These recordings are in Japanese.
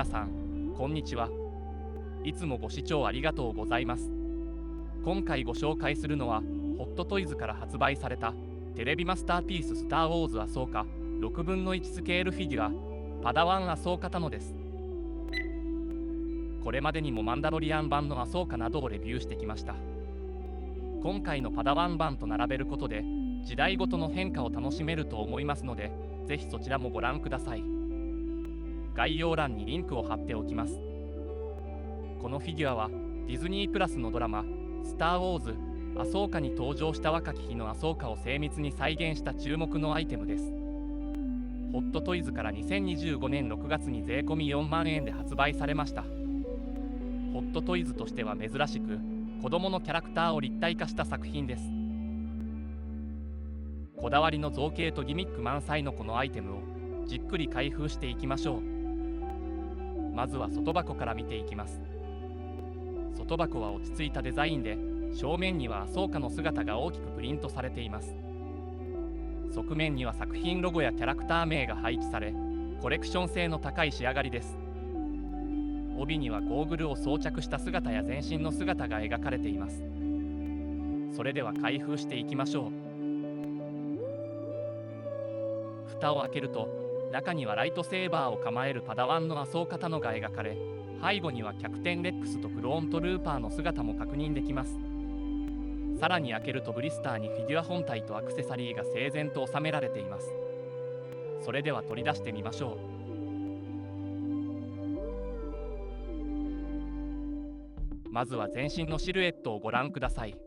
皆さん、こんにちは。いつもご視聴ありがとうございます。今回ご紹介するのは、ホットトイズから発売されたテレビマスターピーススター・ウォーズアソーカ6分の1スケールフィギュア、パダワンアソーカタノです。これまでにもマンダロリアン版のアソーカなどをレビューしてきました。今回のパダワン版と並べることで、時代ごとの変化を楽しめると思いますので、ぜひそちらもご覧ください。概要欄にリンクを貼っておきます。このフィギュアはディズニープラスのドラマ「スター・ウォーズ」アソーカに登場した若き日のアソーカを精密に再現した注目のアイテムです。ホットトイズから2025年6月に税込み4万円で発売されました。ホットトイズとしては珍しく、子供のキャラクターを立体化した作品です。こだわりの造形とギミック満載のこのアイテムをじっくり開封していきましょう。まずは外箱から見ていきます。外箱は落ち着いたデザインで、正面にはアソーカの姿が大きくプリントされています。側面には作品ロゴやキャラクター名が配置され、コレクション性の高い仕上がりです。帯にはゴーグルを装着した姿や全身の姿が描かれています。それでは開封していきましょう。蓋を開けると、中にはライトセーバーを構えるパダワンのアソーカタノが描かれ、背後にはキャプテンレックスとクローントルーパーの姿も確認できます。さらに開けるとブリスターにフィギュア本体とアクセサリーが整然と収められています。それでは取り出してみましょう。まずは全身のシルエットをご覧ください。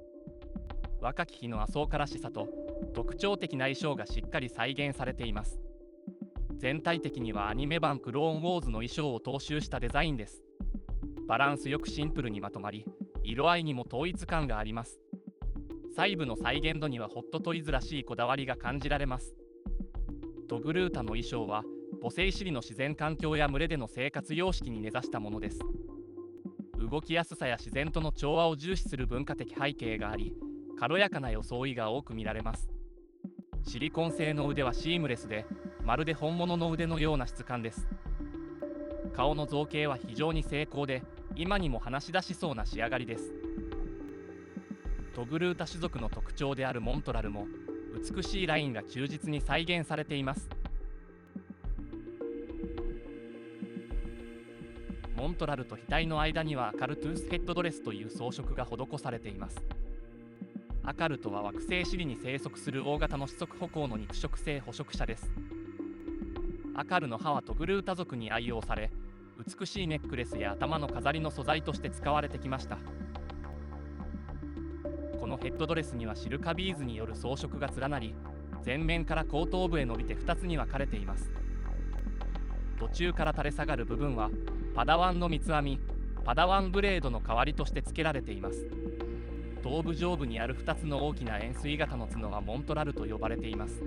若き日のアソーカらしさと特徴的な衣装がしっかり再現されています。全体的にはアニメ版クローンウォーズの衣装を踏襲したデザインです。バランスよくシンプルにまとまり、色合いにも統一感があります。細部の再現度にはホットトイズらしいこだわりが感じられます。トグルータの衣装は母性シリの自然環境や群れでの生活様式に根ざしたものです。動きやすさや自然との調和を重視する文化的背景があり、軽やかな装いが多く見られます。シリコン製の腕はシームレスで、まるで本物の腕のような質感です。顔の造形は非常に精巧で、今にも話し出しそうな仕上がりです。トグルータ種族の特徴であるモントラルも美しいラインが忠実に再現されています。モントラルと額の間にはアカルトゥースヘッドドレスという装飾が施されています。アカルトは惑星シリに生息する大型の四足歩行の肉食性捕食者です。アカルの歯はトグルータ族に愛用され、美しいネックレスや頭の飾りの素材として使われてきました。このヘッドドレスにはシルカビーズによる装飾が連なり、前面から後頭部へ伸びて2つに分かれています。途中から垂れ下がる部分はパダワンの三つ編み、パダワンブレードの代わりとして付けられています。頭部上部にある2つの大きな円錐型の角はモントラルと呼ばれています。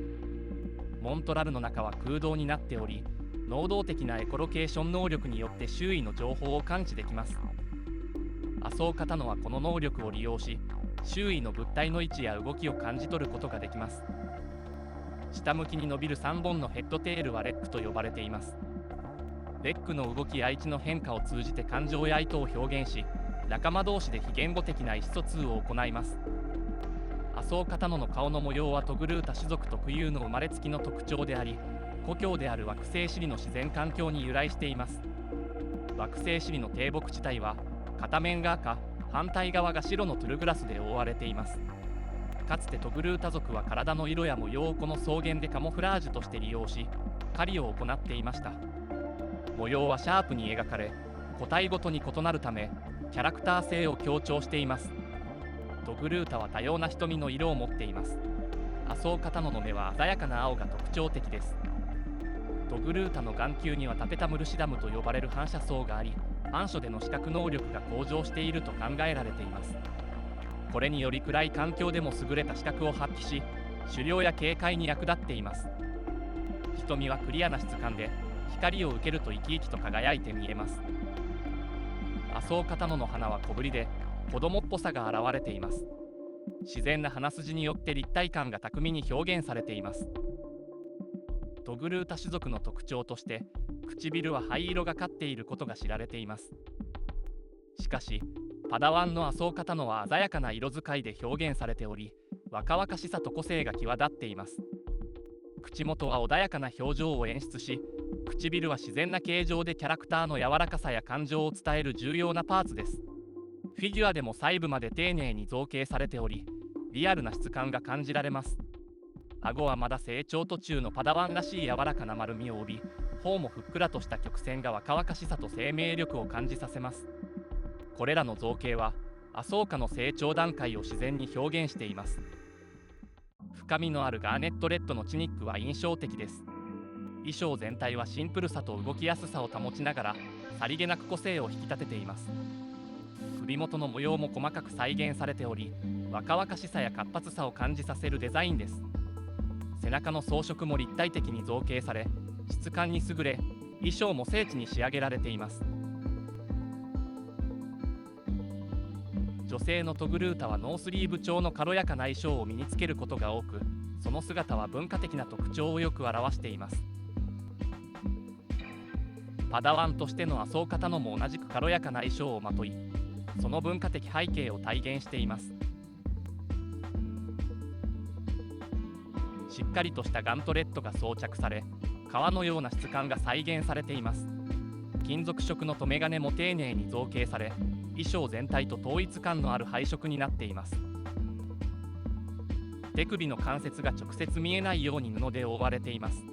モントラルの中は空洞になっており、能動的なエコロケーション能力によって周囲の情報を感知できます。アソーカタノはこの能力を利用し、周囲の物体の位置や動きを感じ取ることができます。下向きに伸びる3本のヘッドテールはレックと呼ばれています。レックの動きや位置の変化を通じて感情や意図を表現し、仲間同士で非言語的な意思疎通を行います。アソーカタノの顔の模様はトグルータ種族特有の生まれつきの特徴であり、故郷である惑星シリの自然環境に由来しています。惑星シリの低木地帯は片面が赤、反対側が白のトゥルグラスで覆われています。かつてトグルータ族は体の色や模様をこの草原でカモフラージュとして利用し、狩りを行っていました。模様はシャープに描かれ、個体ごとに異なるためキャラクター性を強調しています。トグルータは多様な瞳の色を持っています。アソーカタノの目は鮮やかな青が特徴的です。トグルータの眼球にはタペタムルシダムと呼ばれる反射層があり、暗所での視覚能力が向上していると考えられています。これにより暗い環境でも優れた視覚を発揮し、狩猟や警戒に役立っています。瞳はクリアな質感で、光を受けると生き生きと輝いて見えます。アソーカタノの花は小ぶりで、子供っぽさが現れています。自然な鼻筋によって立体感が巧みに表現されています。トグルータ種族の特徴として、唇は灰色がかっていることが知られています。しかしパダワンのアソーカタノは鮮やかな色使いで表現されており、若々しさと個性が際立っています。口元は穏やかな表情を演出し、唇は自然な形状でキャラクターの柔らかさや感情を伝える重要なパーツです。フィギュアでも細部まで丁寧に造形されており、リアルな質感が感じられます。顎はまだ成長途中のパダワンらしい柔らかな丸みを帯び、頬もふっくらとした曲線が若々しさと生命力を感じさせます。これらの造形はアソーカの成長段階を自然に表現しています。深みのあるガーネットレッドのチニックは印象的です。衣装全体はシンプルさと動きやすさを保ちながら、さりげなく個性を引き立てています。首元の模様も細かく再現されており、若々しさや活発さを感じさせるデザインです。背中の装飾も立体的に造形され、質感に優れ、衣装も精緻に仕上げられています。女性のトグルータはノースリーブ調の軽やかな衣装を身につけることが多く、その姿は文化的な特徴をよく表しています。パダワンとしてのアソーカタノも同じく軽やかな衣装をまとい、その文化的背景を体現しています。しっかりとしたガントレットが装着され、革のような質感が再現されています。金属色の留め金も丁寧に造形され、衣装全体と統一感のある配色になっています。手首の関節が直接見えないように布で覆われています。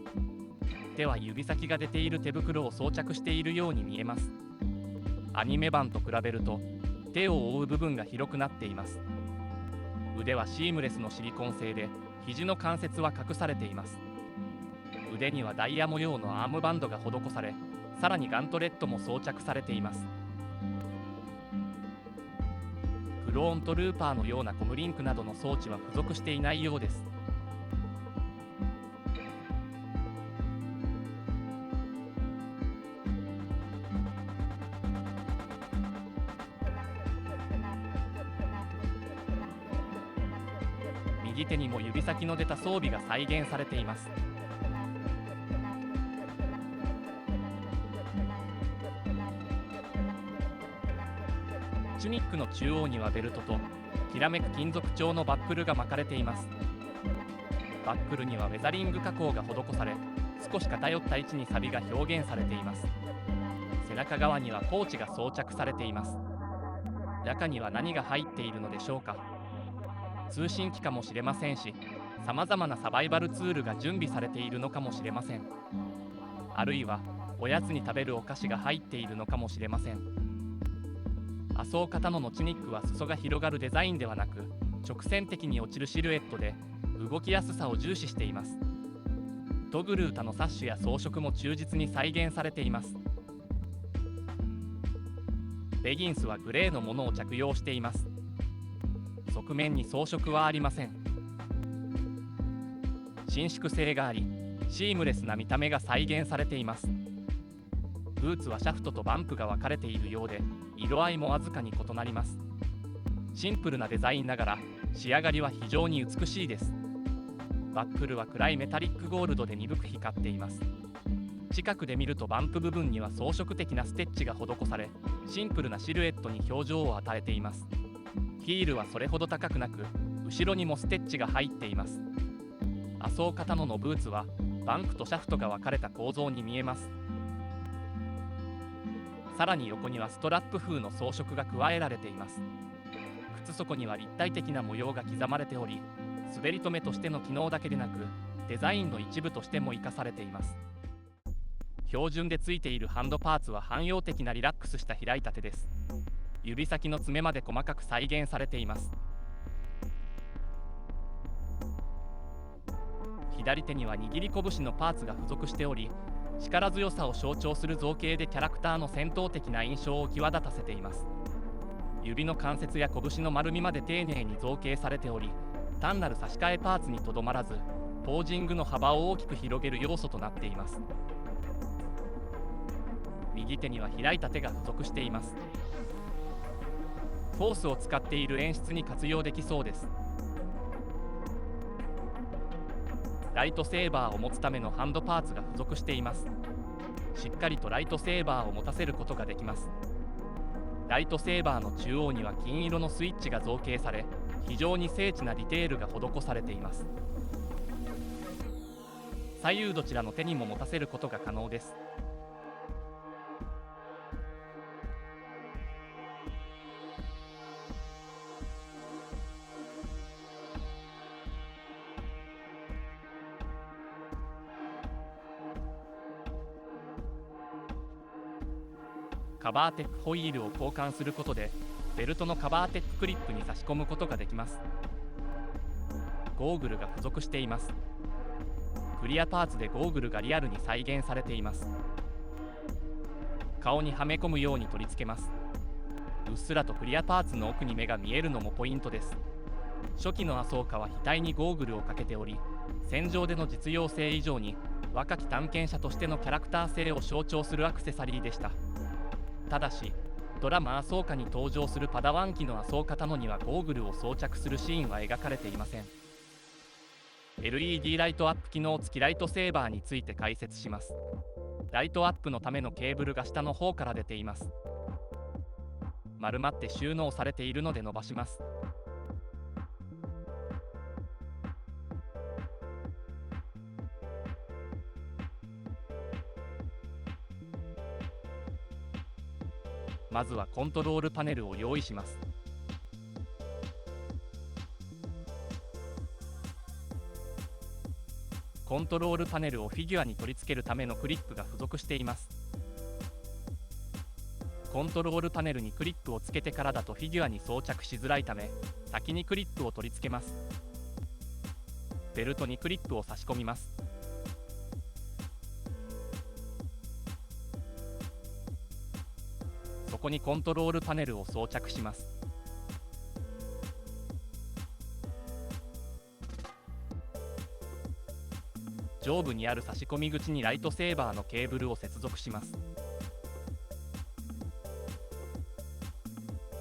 手は指先が出ている手袋を装着しているように見えます。アニメ版と比べると手を覆う部分が広くなっています。腕はシームレスのシリコン製で、肘の関節は隠されています。腕にはダイヤ模様のアームバンドが施され、さらにガントレットも装着されています。クローントルーパーのようなコムリンクなどの装置は付属していないようです。右手にも指先の出た装備が再現されています。チュニックの中央にはベルトときらめく金属調のバックルが巻かれています。バックルにはウェザリング加工が施され、少し偏った位置に錆が表現されています。背中側にはポーチが装着されています。中には何が入っているのでしょうか。通信機かもしれませんし、さまざまなサバイバルツールが準備されているのかもしれません。あるいはおやつに食べるお菓子が入っているのかもしれません。アソーカタノのチニックは裾が広がるデザインではなく、直線的に落ちるシルエットで動きやすさを重視しています。トグルータのサッシュや装飾も忠実に再現されています。レギンスはグレーのものを着用しています。側面に装飾はありません。伸縮性があり、シームレスな見た目が再現されています。ブーツはシャフトとバンプが分かれているようで、色合いもわずかに異なります。シンプルなデザインながら仕上がりは非常に美しいです。バックルは暗いメタリックゴールドで鈍く光っています。近くで見るとバンプ部分には装飾的なステッチが施され、シンプルなシルエットに表情を与えています。ヒールはそれほど高くなく、後ろにもステッチが入っています。アソーカタノのブーツはバンクとシャフトが分かれた構造に見えます。さらに横にはストラップ風の装飾が加えられています。靴底には立体的な模様が刻まれており、滑り止めとしての機能だけでなく、デザインの一部としても生かされています。標準でついているハンドパーツは汎用的なリラックスした開いた手です。指先の爪まで細かく再現されています。左手には握り拳のパーツが付属しており、力強さを象徴する造形でキャラクターの戦闘的な印象を際立たせています。指の関節や拳の丸みまで丁寧に造形されており、単なる差し替えパーツにとどまらず、ポージングの幅を大きく広げる要素となっています。右手には開いた手が付属しています。フォースを使っている演出に活用できそうです。ライトセーバーを持つためのハンドパーツが付属しています。しっかりとライトセーバーを持たせることができます。ライトセーバーの中央には金色のスイッチが造形され、非常に精緻なディテールが施されています。左右どちらの手にも持たせることが可能です。カバーテックホイールを交換することで、ベルトのカバーテッククリップに差し込むことができます。ゴーグルが付属しています。クリアパーツでゴーグルがリアルに再現されています。顔にはめ込むように取り付けます。うっすらとクリアパーツの奥に目が見えるのもポイントです。初期のアソーカは額にゴーグルをかけており、戦場での実用性以上に若き探検者としてのキャラクター性を象徴するアクセサリーでした。ただし、ドラマアソーカに登場するパダワン機のアソーカタノにはゴーグルを装着するシーンは描かれていません。LED ライトアップ機能付きライトセーバーについて解説します。ライトアップのためのケーブルが下の方から出ています。丸まって収納されているので伸ばします。まずはコントロールパネルを用意します。コントロールパネルをフィギュアに取り付けるためのクリップが付属しています。コントロールパネルにクリップをつけてからだとフィギュアに装着しづらいため、先にクリップを取り付けます。ベルトにクリップを差し込みます。そこにコントロールパネルを装着します。上部にある差し込み口にライトセーバーのケーブルを接続します。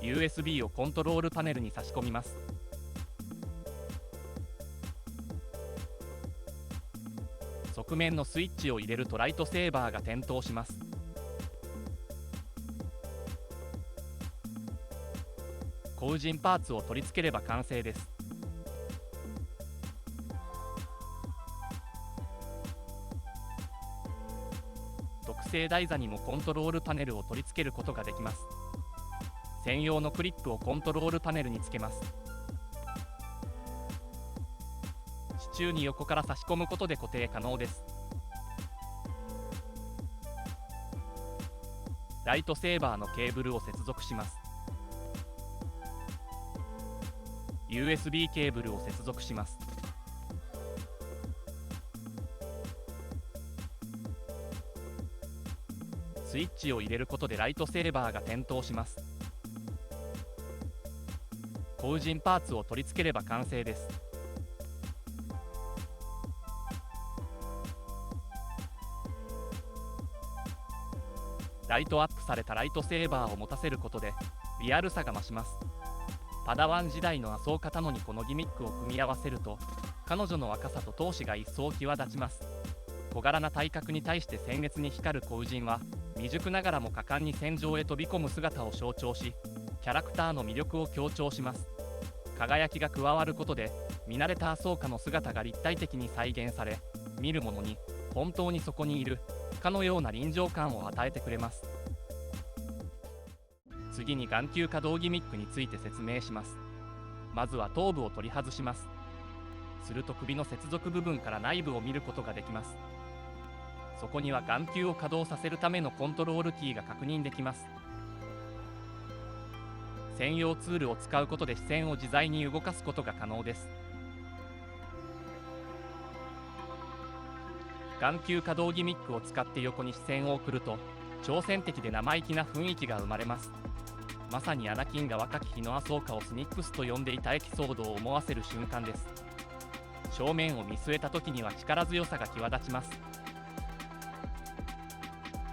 USB をコントロールパネルに差し込みます。側面のスイッチを入れるとライトセーバーが点灯します。後陣パーツを取り付ければ完成です。特製台座にもコントロールパネルを取り付けることができます。専用のクリップをコントロールパネルにつけます。支柱に横から差し込むことで固定可能です。ライトセーバーのケーブルを接続します。USB ケーブルを接続します。スイッチを入れることでライトセーバーが点灯します。後陣パーツを取り付ければ完成です。ライトアップされたライトセーバーを持たせることでリアルさが増します。パダワン時代のアソーカタノにこのギミックを組み合わせると、彼女の若さと闘志が一層際立ちます。小柄な体格に対して鮮烈に光る後陣は、未熟ながらも果敢に戦場へ飛び込む姿を象徴し、キャラクターの魅力を強調します。輝きが加わることで、見慣れたアソーカの姿が立体的に再現され、見る者に本当にそこにいるかのような臨場感を与えてくれます。次に眼球可動ギミックについて説明します。まずは頭部を取り外します。すると首の接続部分から内部を見ることができます。そこには眼球を稼働させるためのコントロールキーが確認できます。専用ツールを使うことで視線を自在に動かすことが可能です。眼球可動ギミックを使って横に視線を送ると、挑戦的で生意気な雰囲気が生まれます。まさにアナキンが若き日のアソーカをスニップスと呼んでいたエピソードを思わせる瞬間です。正面を見据えた時には力強さが際立ちます。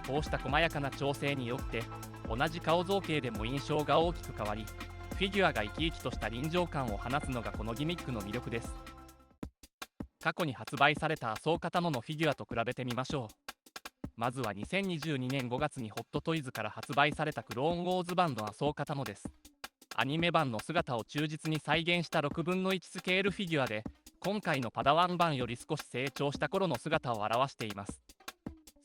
こうした細やかな調整によって同じ顔造形でも印象が大きく変わり、フィギュアが生き生きとした臨場感を放つのがこのギミックの魅力です。過去に発売されたアソーカタノのフィギュアと比べてみましょう。まずは2022年5月にホットトイズから発売されたクローンウォーズ版のアソーカタノです。アニメ版の姿を忠実に再現した6分の1スケールフィギュアで、今回のパダワン版より少し成長した頃の姿を表しています。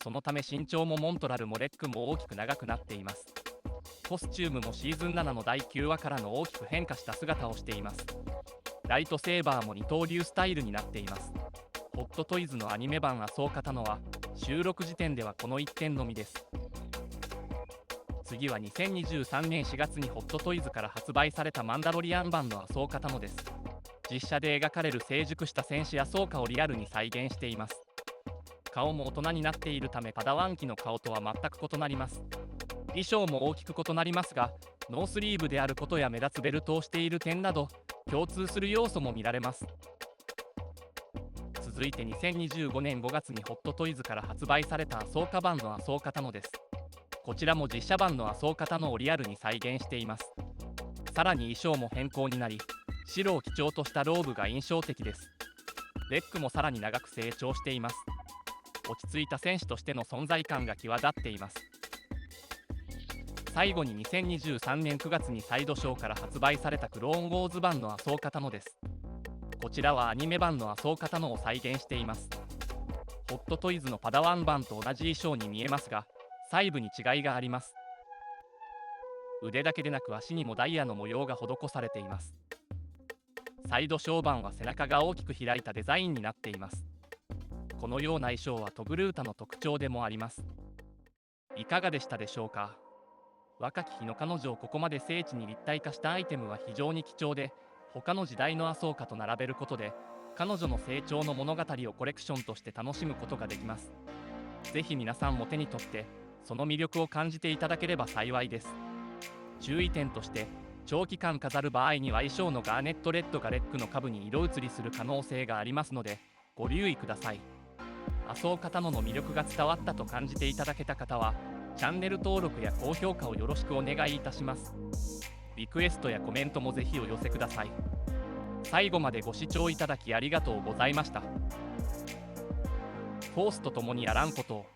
そのため身長もモントラルもレッグも大きく長くなっています。コスチュームもシーズン7の第9話からの大きく変化した姿をしています。ライトセーバーも二刀流スタイルになっています。ホットトイズのアニメ版アソーカタノは収録時点ではこの1点のみです。次は2023年4月にホットトイズから発売されたマンダロリアン版のアソーカタノです。実写で描かれる成熟した戦士アソーカをリアルに再現しています。顔も大人になっているためパダワン期の顔とは全く異なります。衣装も大きく異なりますが、ノースリーブであることや目立つベルトをしている点など共通する要素も見られます。続いて2025年5月にホットトイズから発売されたアソーカ版のアソーカタノです。こちらも実写版のアソーカタノをリアルに再現しています。さらに衣装も変更になり、白を基調としたローブが印象的です。レッグもさらに長く成長しています。落ち着いた戦士としての存在感が際立っています。最後に2023年9月にサイドショーから発売されたクローンウォーズ版のアソーカタノです。こちらはアニメ版のアソーカタノを再現しています。ホットトイズのパダワン版と同じ衣装に見えますが、細部に違いがあります。腕だけでなく足にもダイヤの模様が施されています。サイドショー版は背中が大きく開いたデザインになっています。このような衣装はトグルータの特徴でもあります。いかがでしたでしょうか。若き日の彼女をここまで精緻に立体化したアイテムは非常に貴重で、他の時代のアソーカと並べることで彼女の成長の物語をコレクションとして楽しむことができます。ぜひ皆さんも手に取ってその魅力を感じていただければ幸いです。注意点として、長期間飾る場合には衣装のガーネットレッドがレッグの下部に色移りする可能性がありますのでご留意ください。アソーカタノの魅力が伝わったと感じていただけた方はチャンネル登録や高評価をよろしくお願いいたします。リクエストやコメントもぜひお寄せください。最後までご視聴いただきありがとうございました。フォースと共にあらんことを。